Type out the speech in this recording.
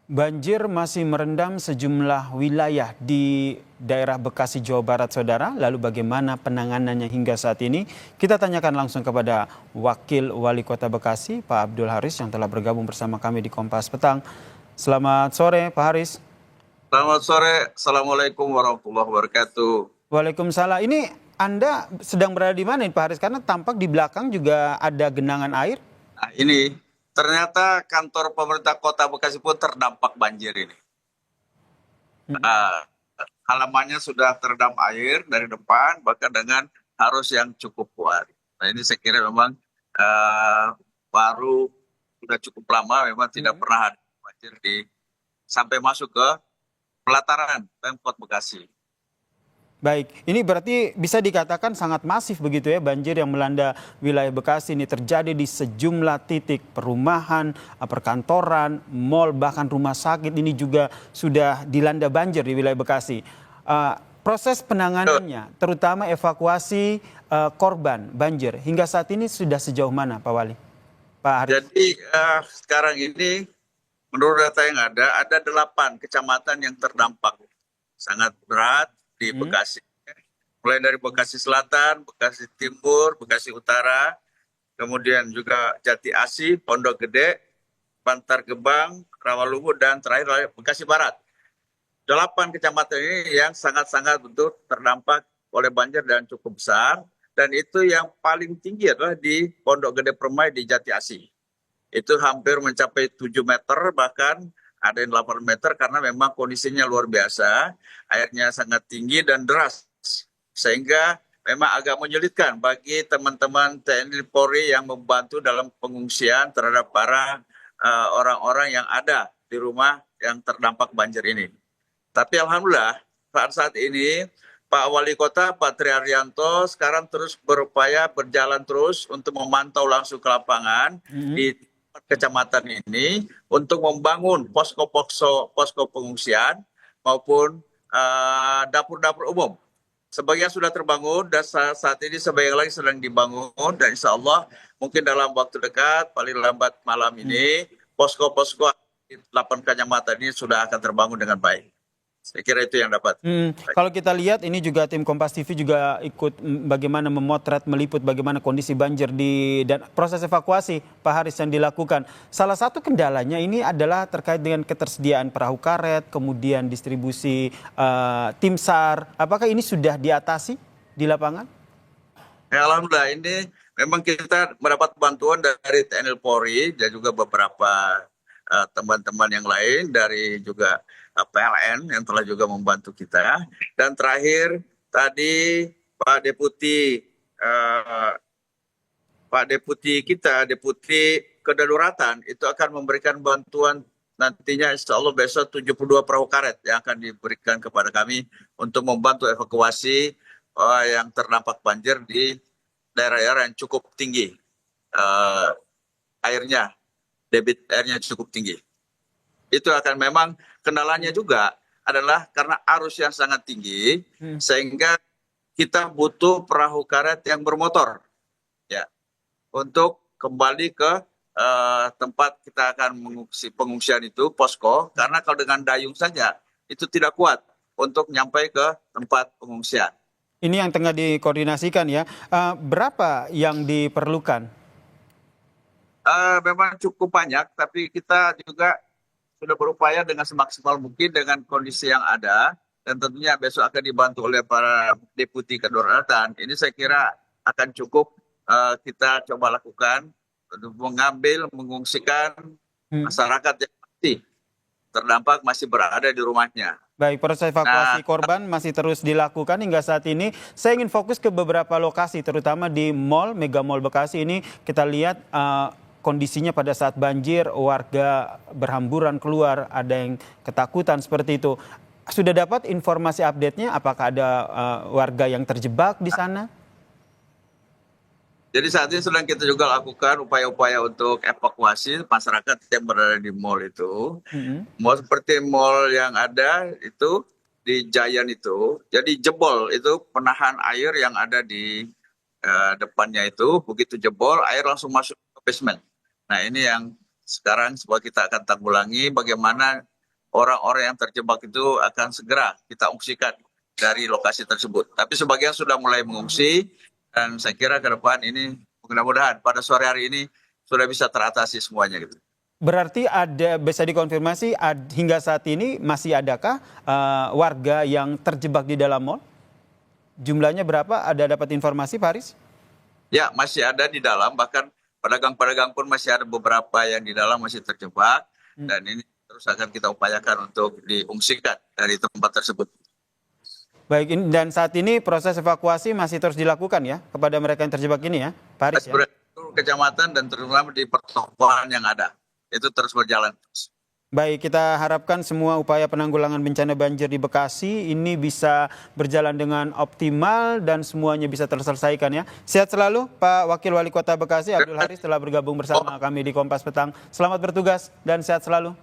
Banjir masih merendam sejumlah wilayah di daerah Bekasi, Jawa Barat, Saudara. Lalu bagaimana penanganannya hingga saat ini? Kita tanyakan langsung kepada Wakil Wali Kota Bekasi, Pak Abdul Haris, yang telah bergabung bersama kami di Kompas Petang. Selamat sore, Pak Haris. Selamat sore, Assalamualaikum warahmatullahi wabarakatuh. Waalaikumsalam. Ini Anda sedang berada di mana, Pak Haris? Karena tampak di belakang juga ada genangan air. Nah, ini ternyata kantor pemerintah Kota Bekasi pun terdampak banjir ini. Nah, halamannya sudah terendam air dari depan, bahkan dengan arus yang cukup kuat. Nah, ini saya kira memang baru sudah cukup lama memang tidak pernah ada banjir sampai masuk ke pelataran Pemkot Bekasi. Baik, ini berarti bisa dikatakan sangat masif begitu ya, banjir yang melanda wilayah Bekasi ini terjadi di sejumlah titik perumahan, perkantoran, mal, bahkan rumah sakit ini juga sudah dilanda banjir di wilayah Bekasi. Proses penanganannya, terutama evakuasi korban banjir, hingga saat ini sudah sejauh mana Pak Wali? Pak Haris? Jadi sekarang ini menurut data yang ada 8 kecamatan yang terdampak sangat berat di Bekasi. Mulai dari Bekasi Selatan, Bekasi Timur, Bekasi Utara, kemudian juga Jati Asih, Pondok Gede, Bantar Gebang, Rawalumbu, dan terakhir Bekasi Barat. 8 kecamatan ini yang sangat-sangat betul terdampak oleh banjir dan cukup besar. Dan itu yang paling tinggi adalah di Pondok Gede Permai di Jati Asih. Itu hampir mencapai 7 meter, bahkan ada yang 8 meter karena memang kondisinya luar biasa, airnya sangat tinggi dan deras, sehingga memang agak menyulitkan bagi teman-teman TNI Polri yang membantu dalam pengungsian terhadap para orang-orang yang ada di rumah yang terdampak banjir ini. Tapi alhamdulillah saat ini Pak Wali Kota, Pak Tri Haryanto sekarang terus berupaya berjalan terus untuk memantau langsung ke lapangan di kecamatan ini untuk membangun posko pengungsian maupun dapur-dapur umum. Sebagian sudah terbangun dan saat ini sebagian lagi sedang dibangun, dan insya Allah mungkin dalam waktu dekat paling lambat malam ini posko-posko di 8 kecamatan ini sudah akan terbangun dengan baik. Saya kira itu yang dapat. Kalau kita lihat ini juga tim Kompas TV juga ikut bagaimana memotret, meliput bagaimana kondisi banjir dan proses evakuasi Pak Haris yang dilakukan. Salah satu kendalanya ini adalah terkait dengan ketersediaan perahu karet, kemudian distribusi tim SAR. Apakah ini sudah diatasi di lapangan? Ya, alhamdulillah ini memang kita mendapat bantuan dari TNI Polri dan juga beberapa teman-teman yang lain dari juga PLN yang telah juga membantu kita. Dan terakhir tadi Pak Deputi kita, Deputi Kedaruratan itu akan memberikan bantuan nantinya insya Allah besok 72 perahu karet yang akan diberikan kepada kami untuk membantu evakuasi yang terdampak banjir di daerah-daerah yang cukup tinggi debit airnya cukup tinggi. Itu akan memang kendalanya juga adalah karena arus yang sangat tinggi, sehingga kita butuh perahu karet yang bermotor ya untuk kembali ke tempat kita akan mengungsi pengungsian itu, posko, karena kalau dengan dayung saja itu tidak kuat untuk nyampe ke tempat pengungsian. Ini yang tengah dikoordinasikan ya. Berapa yang diperlukan? Memang cukup banyak, tapi kita juga sudah berupaya dengan semaksimal mungkin dengan kondisi yang ada, dan tentunya besok akan dibantu oleh para deputi kedaruratan. Ini saya kira akan cukup kita coba lakukan untuk mengungsikan masyarakat yang masih terdampak, masih berada di rumahnya. Baik, proses evakuasi korban masih terus dilakukan hingga saat ini. Saya ingin fokus ke beberapa lokasi, terutama di Mall, Mega Mall Bekasi ini. Kita lihat kondisinya pada saat banjir, warga berhamburan keluar, ada yang ketakutan seperti itu. Sudah dapat informasi update-nya, apakah ada warga yang terjebak di sana? Jadi saat ini sedang kita juga lakukan upaya-upaya untuk evakuasi masyarakat yang berada di mall itu. Mall seperti mall yang ada itu di Giant itu, jadi jebol itu penahan air yang ada di depannya itu, begitu jebol air langsung masuk ke basement. Nah ini yang sekarang kita akan tanggulangi bagaimana orang-orang yang terjebak itu akan segera kita ungsikan dari lokasi tersebut. Tapi sebagian sudah mulai mengungsi dan saya kira ke depan ini mudah-mudahan pada sore hari ini sudah bisa teratasi semuanya gitu. Berarti ada, bisa dikonfirmasi hingga saat ini masih adakah warga yang terjebak di dalam mal? Jumlahnya berapa? Ada dapat informasi, Pak Haris? Ya, masih ada di dalam, bahkan pedagang-pedagang pun masih ada beberapa yang di dalam masih terjebak, dan ini terus akan kita upayakan untuk diungsikan dari tempat tersebut. Baik, dan saat ini proses evakuasi masih terus dilakukan ya kepada mereka yang terjebak ini ya, Pak Haris ya? Seluruh kecamatan dan terutama di pertokohan yang ada, itu terus berjalan. Baik, kita harapkan semua upaya penanggulangan bencana banjir di Bekasi ini bisa berjalan dengan optimal dan semuanya bisa terselesaikan ya. Sehat selalu Pak Wakil Wali Kota Bekasi Abdul Haris telah bergabung bersama kami di Kompas Petang. Selamat bertugas dan sehat selalu.